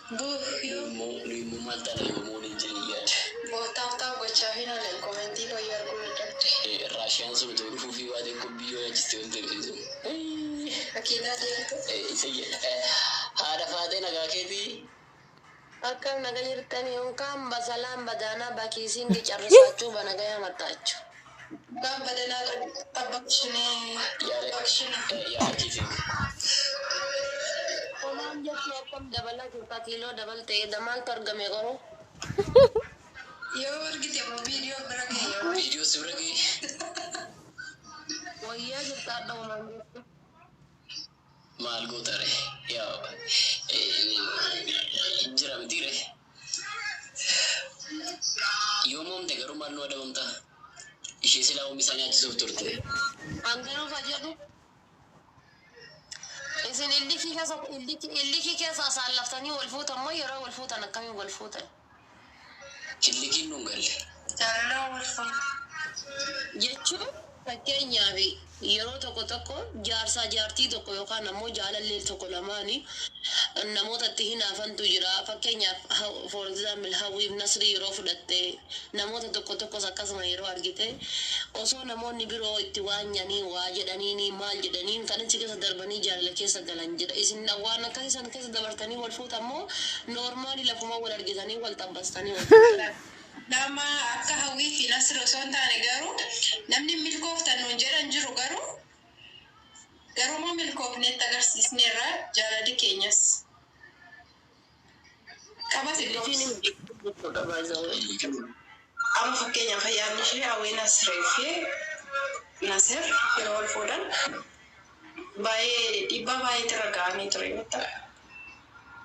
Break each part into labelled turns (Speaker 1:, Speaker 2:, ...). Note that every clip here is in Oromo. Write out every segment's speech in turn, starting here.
Speaker 1: Bu, yo.
Speaker 2: Mo mata na mo ni jiliyat.
Speaker 1: Bo taw gocha hina le commenti ko yar gulta.
Speaker 2: Russian so to fufi wa de ko biyo ya jiste on television.
Speaker 1: Akida de to.
Speaker 2: Sai hada fade na ga kedi.
Speaker 1: Akang nagayirtani yung kamba salam badana bakisin di charsachu banagaya matachu. Kamba badana abakshini.
Speaker 2: Ya kisi.
Speaker 1: Oman jet lo kam dabala kita kilo double te damal targame karo. Yo wargite mo video berage yo.
Speaker 2: Video suragi.
Speaker 1: Oh iya kita ada oman jet.
Speaker 2: Mal gotare. Ya. Jiram dire. Yo mom de garu mal no ada umta. Ishi sila misalnya achi turte.
Speaker 1: Angano fajadu. إذن اللي كي كذا سالفتني والفوت ما يرى والفوت أنا كمي والفوت
Speaker 2: اللي كي نقول
Speaker 1: تعالى والفوت جتشو فكيني أبي يرو تكو جارسا جارتي تكو يوكا نمو جال الليل تكو لماني نمو تتهينا فانتو جرا فكيني for example هاوي بنصري يرو فلتة نمو تكو سكاس ما يرو أرجيته osoo namoonni biroo itti waan nyanii waa jedhaniini maal jedhaniin kan achi keessa darbanii jaalala keessa galan jira isin waan akka isan keessa dabartanii wal fuuta ammoo noormaali lafuma wal argitanii wal tabbastanii wal nama akka hawwii fi nasri osoo hin taane garuu namni milkooftan nuun jedhan jiru garuu moo milkoofneetti agarsiisneerra jaalali keenyas qabas illee أما فكينا خيال شيء أو نصر في نصر في أول فودن باي إبا باي تركاني تريوتا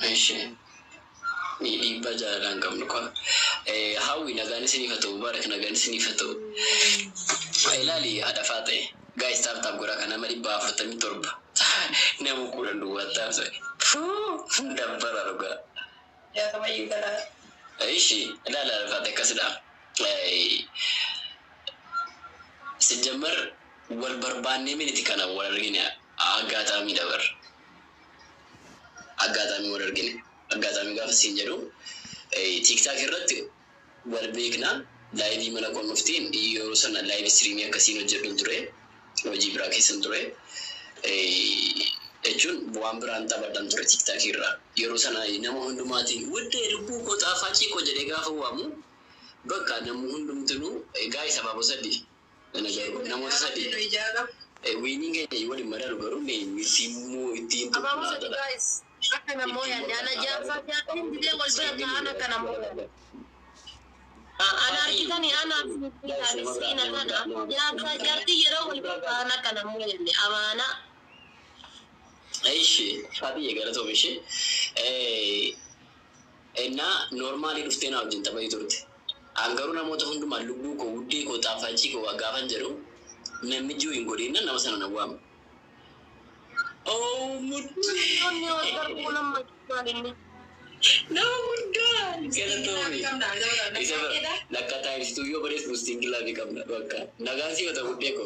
Speaker 2: ماشي إبا جالان كم نقول هاوي نغاني سني فتو بارك نغاني سني فتو إلالي هذا فاتي guys tab gura kana mari ba fatami torba ne mu kuran duwa tab sai dabbara ruga
Speaker 1: ya kama yugala
Speaker 2: aishi la fate kasida ሲጀመር ወልበርባኔ ምን ይተካና ወለርግኔ አጋጣሚ ነበር አጋጣሚ ወለርግኔ አጋጣሚ ጋር ሲንጀሩ ቲክታክ ይረት ወልቤክና ላይቭ መለኮን መፍቲን ይዮሰና ላይቭ ስትሪም ያከሲኖ ጀዱን ድሬ ወጂ ብራኬስን ድሬ እጁን በዋምብራን ተበደን ድሬ ቲክታክ ይራ ይሮሰና ነሞ ሁንዱማቲ ወደ ልቡ ቆጣፋጪ ቆጀዴ ጋፈዋሙ በቃ ነሙ ሁንዱም ትኑ ጋይ ሰባቦ ሰዲ ለነገሩ ነሞ ተሰዲ ዊኒንግ ይወድ መዳሉ ገሩ ቲሙ ቲም
Speaker 1: አባቦ ሰዲ ጋይስ አከና ሞያ ያለ ጃፋ ያቲን ዲሌ ወልበ አና ከና ሞያ أنا أركضني أنا في سينا أنا يا فجرتي يروح أنا كنا مو يعني أمانة
Speaker 2: أي شيء هذه يقدر تومي شيء إننا نورمالي رفتنا وجن تبعي تورت أنغرونا موت هندو مالوبو كودي كوتافاجي كواغافان جرو نمجو إنغورينا نمسنا نوام oh mudah no mudah kena tomi nakata studio beres posting gila di kamera baka nagasi kata mudah ko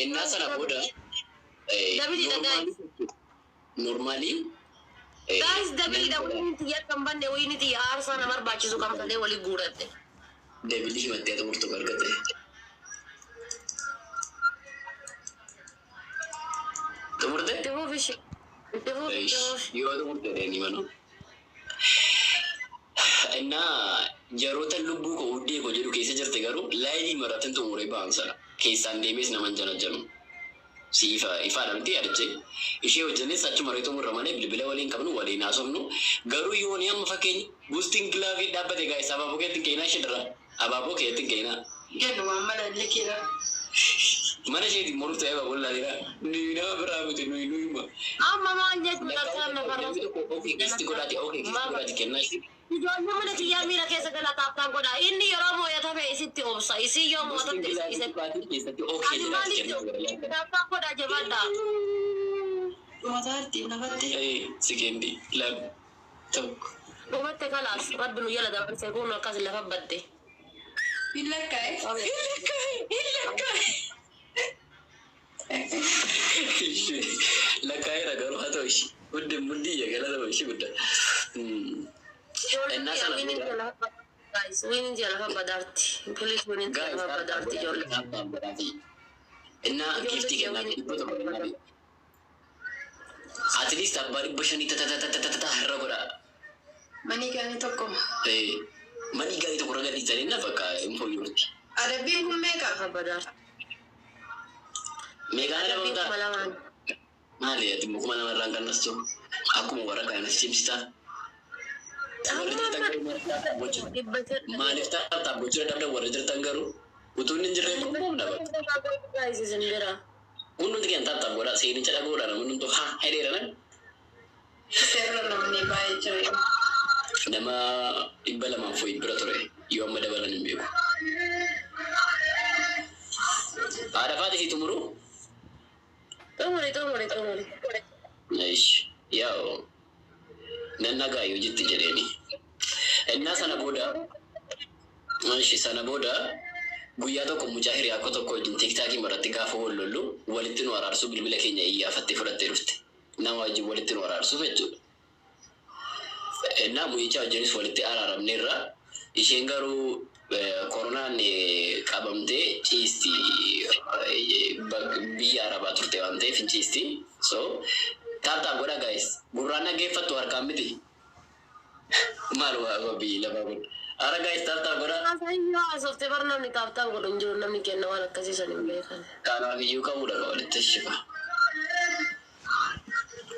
Speaker 2: enna sana boda normally
Speaker 1: guys dabili da wini tiya kambande wini tiya arsa namar bachi su kamsale wali gurate
Speaker 2: dabili himatte to murto kargate to murte
Speaker 1: devo fish
Speaker 2: yo to murte ni mano enna jaroota lubbuu ko uddee ko jedhu keessa jirte garuu laayivii maratin xumuree ba'amsana keessaan deemes naman janajjanu si ifaadha miti yaadache ishee hojjennes achuma reetu murramanii bilbila waliin qabnu waliin haasofnu garuu yooni amma fakkeenya boosting gilaafii dhaabbate gaa'is abaaboo keetti keenaa ishee dira abaaboo keetti keenaa
Speaker 1: gennu mana likira
Speaker 2: mana isheeti moruf ta'ee babollaa jira nuyi nama biraa miti nuyi ma
Speaker 1: amma maan jechuudha kan nafarras
Speaker 2: ofii gisti godhaati kennaa ishee
Speaker 1: ijoollee mana kiyyaa miira keessa galataaftaan godha inni yeroo moo'atame isitti obsa isii yoo moo'atamte kitaabtaan godha jabaadha mataatti nafatti
Speaker 2: sikendi lam tokko
Speaker 1: dhumatte kalaas rabbi nu jala dabarsee kun akkas lafa badde illakkae
Speaker 2: lakkaa'eera garuu haa ta'u ishee Udah mudi ya kalau sama isi udah. Enak sana udah.
Speaker 1: Guys, winning jalan apa darti? Please winning
Speaker 2: Guys,
Speaker 1: jalan apa darti jolly.
Speaker 2: berarti. Enak gifti kan nanti itu teman-teman. At least abari bashani tata harra goda.
Speaker 3: Mani gani tokko.
Speaker 2: Mani gani tokko raga dijani na fakka info yurti.
Speaker 3: Adabbiin kun meeqa?
Speaker 1: Apa darti?
Speaker 2: Mega ada
Speaker 1: Tapi
Speaker 2: bangga.
Speaker 1: malaman.
Speaker 2: Mali ya timu kuma nama rangkan nasto. Aku mau warga yang cipsta. Malif tak bocor ada warga tertanggaru. Utunin jerai pun dapat.
Speaker 1: Guys, sendiri.
Speaker 2: Unun tiga tak bola sini cara bola namun untuk ha hadir kan.
Speaker 3: Seerra namni baay'ee jira.
Speaker 2: Nama ibala mampu ibaratore. Iyo amma dabalan imbeku. Ada apa di situ muru?
Speaker 1: Tunggu.
Speaker 2: Nice. Yao. Nanaga yo jitti jedeni. Enna sana boda. Nice sana boda. Guyyaa tokko mucaahiri akka tokko wajjin tiktaakii maratti gaafa wal lollu walitti nu araarsu bilbila keenya iyyaafattee fudhattee dhufte. Nama wajjin walitti nu araarsuuf jechuudha. Innaa mucaa wajjinis walitti araaramneerra isheen garuu koronaan qabamtee ciisti biyya arabaa turte waan ta'eef hin ciisti. So taaptaa godha guys. Gurraan dhaggeeffattu harkaan miti. Maal waa biyyi lafaa kun. Ara guys taaptaa godha.
Speaker 1: Saya softee barnaa ni taaptaa godhan jiru namni kenna waan akkasiisan hin beekan.
Speaker 2: Kanaaf iyyuu qabuudha ka walitti shiba.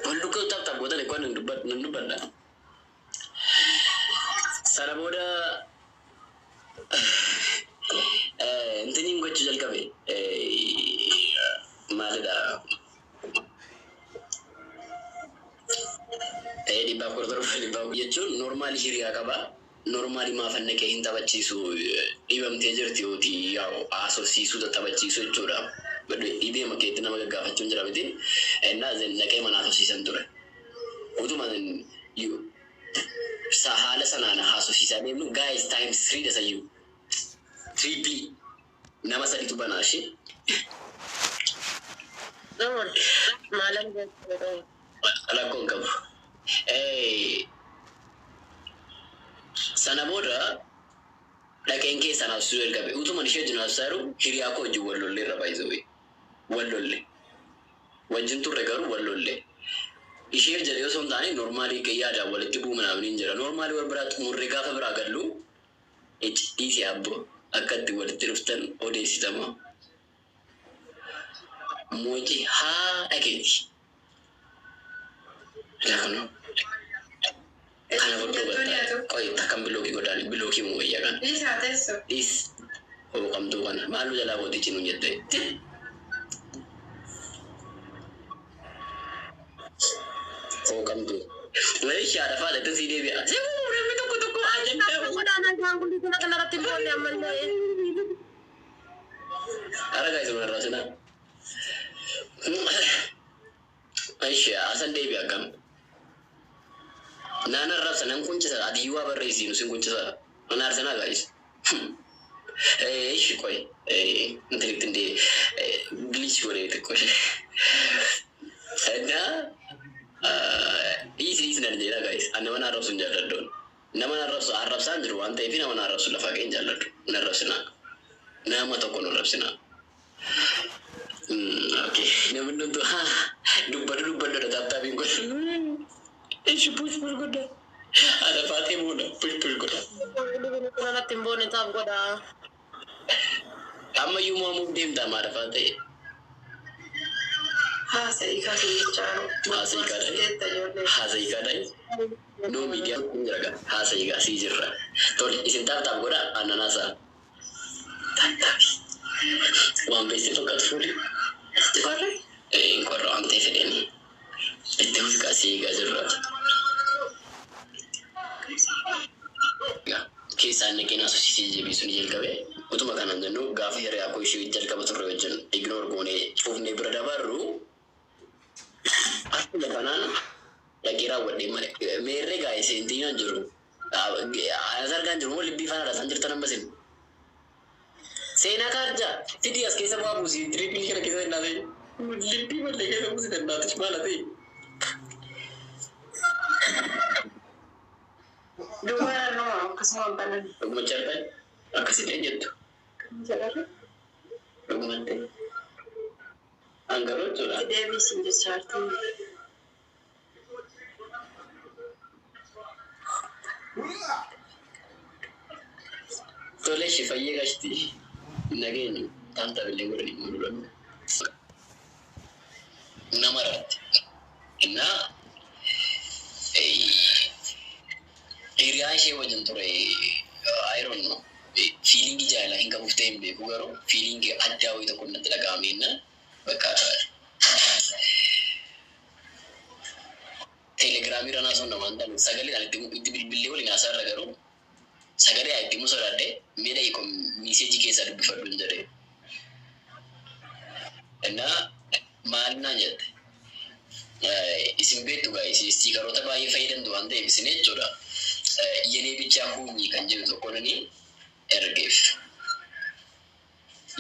Speaker 2: Wal dukkoo taaptaa godhan eekwaan nan dubbadha. Sana booda intiniin gochuu jalqabe maalidha dhibbaa kortorba dhibbaa jechuun noormaali hiriyaa qaba. Noormaali maafanne kee hin taphachiisu dhibamtee jirti yooti yaa'u haasofsiisuu tattabachiisu jechuudha. Dhibee makeetti nama gaggaafachuun jira miti. Innaa naqee mana haasofsiisan ture. Utuma haala sanaan haasofsiisaa deemnu guys times 3 dasayyuu. Triple nama sadiitu banaa ishee.
Speaker 1: Maalan jechuudha.
Speaker 2: Rakkoon qabu. Sana booda dhaqeen keessan haasuu jalqabe. Utuman ishee wajjin haasaa jiru hiriyaa koo wajjin wal lollee irra baay'isee wal lolle. Wajjin turre garuu wal lolle. Ishee jedhee osoo hin taane noormaalii yaadaan walitti bu'uu hin jira. Noormaalii wal biraa xumurree gaafa biraa gallu dhiisii abboo akkatti walitti dhuftan odeessitama. Mooji haa dhageeti. Laakunu. Kana fudhatu qoy takkan bilookii godhaan bilookii moo wayyaa kan.
Speaker 3: Dhiisaa teessoo.
Speaker 2: Dhiis hooqamtuu kana maaluu jalaa bootichi nu jette. Hooqamtuu. Weeshaadha faadhatti sii deebi'a. Simbuu namni tokko ajandaa.
Speaker 1: Godaan ajaan kun kana kanarratti boonne ammallee.
Speaker 2: Aragaa isa irraa sinaa. Aisha asan deebi'a akkam. Nana rasa nan kuncisa adiwa barresi no sin kuncisa ana arsana guys shi koi intellect glitch gore te ko ada is nan jera guys ana wana rasu jalladon nama rasu arabsan jiru anta ifi nama rasu la faqen jalladu na rasuna na mata ko no rasuna okay namun tu ha dubbar da tapta bin ko push goda. Ada Fatih muna push goda.
Speaker 1: Kana natin boonne taap godha.
Speaker 2: Amma yung mga mugdim tama ada Fatih.
Speaker 3: Haasa'ii kaasuu jechaa.
Speaker 2: Haasa'ii kadai. No media jiraga. Haasa'ii kaasii jirra. Tole isin taap goda ananasa. Taap. Waan beesti tokkat fuudhi.
Speaker 3: Qorre?
Speaker 2: Qorra waan ta'e fedheni. Itti kaasii jirra. Keessaan naqinaa sosisii jebiisuun jalqabe utuma kanaan jennu gaafa hiriyaa koo ishee jalqaba turre wajjin ignore goonee cuufnee bira dabarru akkuma kanaan dhaqee raawwadhee malee meerree gaa'ee seentiin jiru asargaan jiru moo libbii faana laatan jirtan ammasin seenaa kaarjaa fidii as keessa bu'aa buusii tiriipilii kana keessa hin dhaate libbii malee keessa buusii danda'atis maala ta'e
Speaker 3: akkasuma banan.
Speaker 2: Dhuguma caalbaan akkasitti jettu.
Speaker 3: Jalarra.
Speaker 2: Dhugumatti. Hangaroo jechuudha.
Speaker 3: Deebiisin jechaartu.
Speaker 2: Tole ishee fayyee gashti. Nageenya taanta billee godhanii mul'atu. Nama irratti. Innaa hiriyaa ishee wajjin ture I don't know. Fiilingii jaalala hin qabuuf ta'e hin beeku garuu fiilingii addaa wayii tokko natti dhaga'ame innaa bakka teelegiraamii irra naasuun namaan ta'u sagalee itti bilbilee waliin haasa'arra garuu sagalee itti musoodhaadhee miidha hiikoon miiseejii keessaa dubbifadhu hin jedhee. Innaa maal naan jette isin beektu gaa'isi istiikaroota baay'ee fayyadamtu waan ta'eef isin jechuudha. Yenee bichaa huunyi kan jedhu tokkoon ergeef.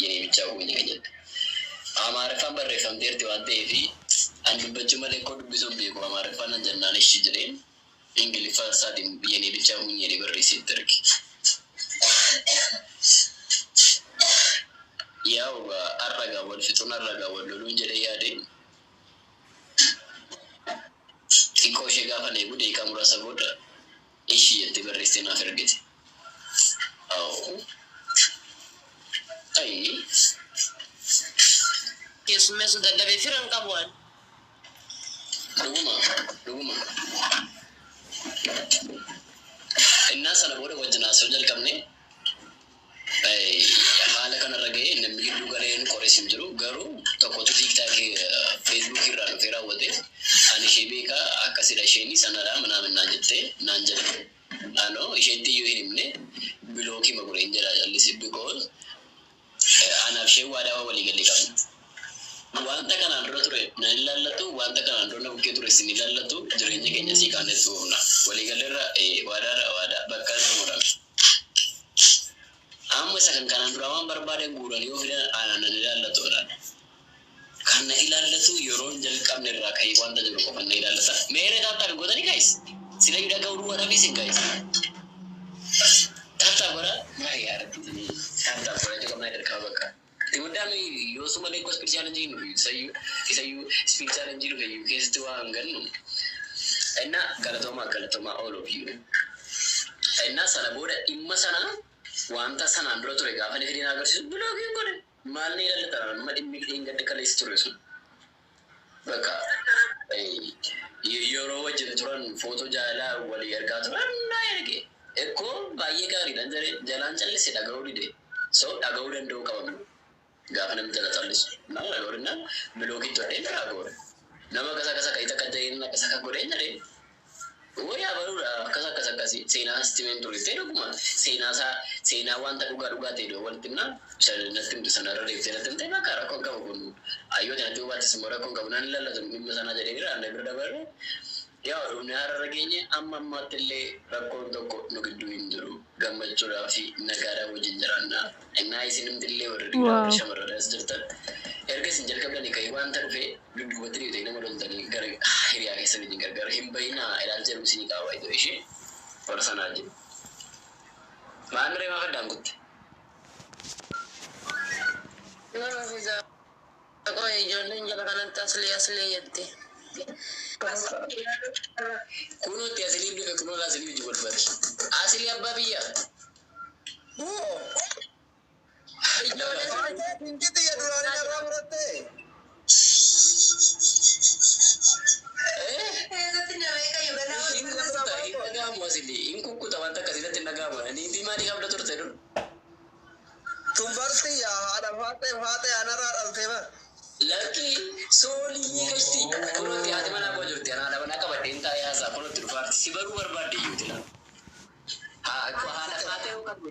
Speaker 2: Yenee bichaa huunyi kan jedhu. Amaariffaan barreeffamteerti waan ta'eef an dubbachuu malee koo dubbisuun beeku amaariffaan an jennaan ishii jedheen ingiliffaa isaatiin yenee bichaa huunyi jedhee barreesseetti erge. Yaa'u arragaa wal fixuun arragaa wal loluun jedhee yaadeen xiqqoo ishee gaafa neebu deeqaa muraasa booda ishii jettee barreessee naaf ergite.
Speaker 1: Keessummeessu dadhabee firan qabu waan.
Speaker 2: Dhuguma. Innaa sana booda wajjin haasa'uu jalqabne haala kanarra ga'ee namni gidduu galeen qorees hin jiru garuu tokkotu tiiktaakii feesbuukii irraa dhufee raawwate ani ishee beekaa akkasidha isheen sanadha manaa jettee naan jedhe. Isheetti iyyuu hin himne bilookii magureen jedha jallisi because anaaf ishee waadaa walii galii qabna. Wanta kanaan dura ture na ilaallatu wanta kanaan dura na bukkee ture sin ilaallatu jireenya keenya sii kaannetti uumna walii galirra waadaa bakka xumurame. Amma isa kan kanaan dura waan barbaadan guuranii yoo fidan aanaan na ilaallatudha. Kan na ilaallatu yeroo jalqabne irraa ka'ee wanta jiru qofa na ilaallata. Meeree taattaa gootanii gaayis. Sila yuda kau dua tapi sih guys. Tata bara, nggak ya. Tata bara juga mana dari kau bakal. Kemudian yo semua lekos spesial aja ini. Saya spesial aja dulu kayu. Kes itu anggan. Enak kalau toma all of you. Enak sana boda imma sana. Wanta sana andro tuh rega. Apa nih dia agar sih? Dulu lagi kau deh. Mal nih ada taran. Mal ini ingat dekat terus. Bakal. Yeroo wajjin turan footoo jaalala walii ergaa turan naa erge. Ekkoo baay'ee gaariidhaan jalaan callise dhaga'uu dide. So dhaga'uu danda'uu qabamu. Gaafa namni jala callisu. Nama dhaga'uu danda'an bilookitti hodhee dhaga'uu. Nama kasa kayita kaddayin kasa godhee jedhee. Wayyaa baruudha akkasii seenaa sitimeen ture ta'e dhuguma seenaa wanta dhugaa ta'e walitti himnaa natti himtu sanarra deebitee natti himtee bakka rakkoon qabu kun ayyoota natti hubaattis immoo rakkoon qabu naan ilaallatu dhimma sanaa jedhee bira anna bira dabarre yaa dhumni hararra geenye amma ammaatti illee rakkoon tokko nu gidduu hin jiru gammachuudhaa fi nagaadhaa wajjin jiraannaa innaa isin himti illee warri dhiiraa shamarradaas jirtan erga isin jalqabdanii ka'ee wanta dhufee dudduubatti dhiitee nama loltanii gara hiriyaa keessa wajjin gargaara hin bayinaa ilaalcha jedhu isinii qaaba itoo ishee warra sanaa jiru. Maaniree maa faddaan kutte?
Speaker 1: Ijoolleen jala kanatti aslee jette.
Speaker 2: Kunuutti asilii dhufe kunuun asilii hojii wal bari. Asilii abbaa biyyaa.
Speaker 4: Injiti ya duraanii irraa murattee.
Speaker 2: In kukkuta wanta akkasitti nagaama. Niitii maalii qabda turte dur?
Speaker 4: Tumbarti yaa haadha faatee anarraa dhaltee bara.
Speaker 2: Lakki soolii gashti. Kunuutti haati manaa koo jirti. Haadha manaa qabadheen taa'ee haasaa kunuutti dhufaarti. Si baruu barbaadde iyyuu tila. Haadha faatee hoo qabdu